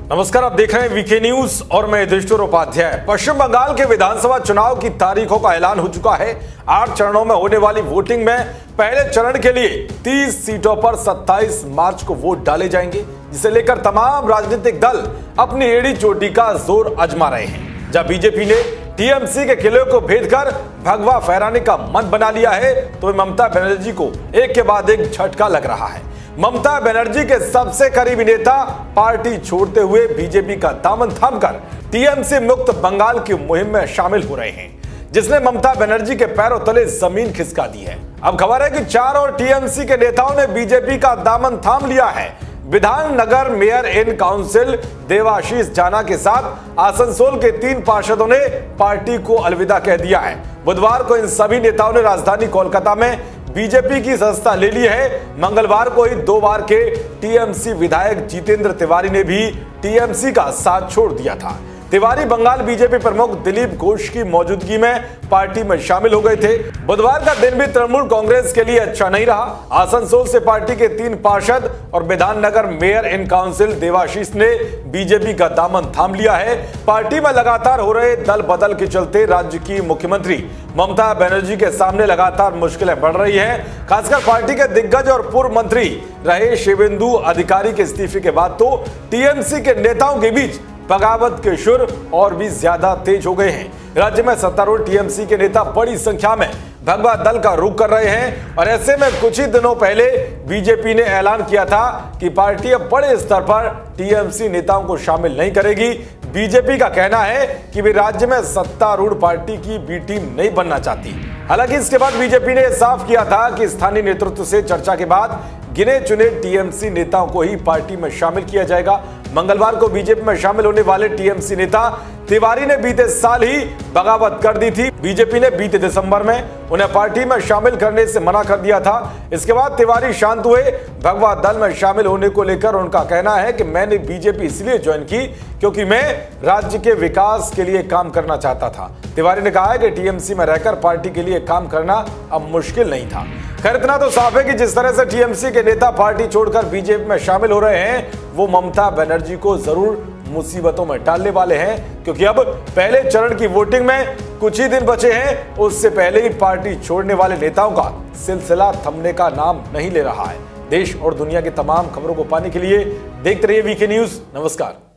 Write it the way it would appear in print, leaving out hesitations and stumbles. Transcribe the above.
नमस्कार, आप देख रहे हैं वीके न्यूज और मैं युधिष्ठिर उपाध्याय। पश्चिम बंगाल के विधानसभा चुनाव की तारीखों का ऐलान हो चुका है। 8 चरणों में होने वाली वोटिंग में पहले चरण के लिए 30 सीटों पर 27 मार्च को वोट डाले जाएंगे, जिसे लेकर तमाम राजनीतिक दल अपनी एड़ी चोटी का जोर आजमा रहे हैं। जब बीजेपी ने टीएमसी के किले को भेदकर भगवा फहराने का मन बना लिया है, तो ममता बनर्जी को एक के बाद एक झटका लग रहा है। ममता बनर्जी के सबसे करीबी नेता पार्टी छोड़ते हुए बीजेपी का दामन थामकर टीएमसी मुक्त बंगाल की मुहिम में शामिल हो रहे हैं, जिसने ममता बनर्जी के पैरों तले जमीन खिसका दी है। अब खबर है कि 4 और टीएमसी के नेताओं ने बीजेपी का दामन थाम लिया है। विधान नगर मेयर इन काउंसिल देवाशीष जाना के साथ आसनसोल के 3 पार्षदों ने पार्टी को अलविदा कह दिया है। बुधवार को इन सभी नेताओं ने राजधानी कोलकाता में बीजेपी की सदस्यता ले ली है। मंगलवार को ही 2 बार के टीएमसी विधायक जितेंद्र तिवारी ने भी टीएमसी का साथ छोड़ दिया था। तिवारी बंगाल बीजेपी प्रमुख दिलीप घोष की मौजूदगी में पार्टी में शामिल हो गए थे। बुधवार का दिन भी तृणमूल कांग्रेस के लिए अच्छा नहीं रहा। आसनसोल से पार्टी के 3 पार्षद और Bidhannagar mayor in council Debashish ने बीजेपी का दामन थाम लिया है। पार्टी में लगातार हो रहे दल बदल के चलते राज्य की मुख्यमंत्री ममता बनर्जी के सामने लगातार मुश्किलें बढ़ रही हैं। खासकर पार्टी के दिग्गज और पूर्व मंत्री रहे शिवेंदु अधिकारी के इस्तीफे के बाद तो टीएमसी के नेताओं के बीच बगावत के सुर और भी ज्यादा तेज हो गए हैं। राज्य में सत्तारूढ़ टीएमसी के नेता बड़ी संख्या में भगवा दल का रुख कर रहे हैं और ऐसे में कुछ ही दिनों पहले बीजेपी ने ऐलान किया था कि पार्टी अब बड़े स्तर पर टीएमसी नेताओं को शामिल नहीं करेगी। बीजेपी का कहना है कि वे राज्य में सत्तारूढ़ पार्टी की बी टीम नहीं बनना चाहती। हालांकि इसके बाद बीजेपी ने साफ किया था कि स्थानीय नेतृत्व से चर्चा के बाद गिने चुने टीएमसी नेताओं को ही पार्टी में शामिल किया जाएगा। मंगलवार को बीजेपी में शामिल होने वाले टीएमसी नेता तिवारी ने बीते साल ही बगावत कर दी थी। बीजेपी ने बीते दिसंबर में उन्हें पार्टी में शामिल करने से मना कर दिया था। इसके बाद तिवारी शांत हुए। भगवा दल में शामिल होने को लेकर उनका कहना है कि मैंने बीजेपी इसलिए ज्वाइन की क्योंकि मैं राज्य के विकास के लिए काम करना चाहता था। तिवारी ने कहा है कि टीएमसी में रहकर पार्टी के लिए काम करना अब मुश्किल नहीं था। खैर, इतना तो साफ है कि जिस तरह से टीएमसी के नेता पार्टी छोड़कर बीजेपी में शामिल हो रहे हैं, वो ममता बनर्जी को जरूर मुसीबतों में डालने वाले हैं, क्योंकि अब पहले चरण की वोटिंग में कुछ ही दिन बचे हैं। उससे पहले ही पार्टी छोड़ने वाले नेताओं का सिलसिला थमने का नाम नहीं ले रहा है। देश और दुनिया की तमाम खबरों को पाने के लिए देखते रहिए वीके न्यूज। नमस्कार।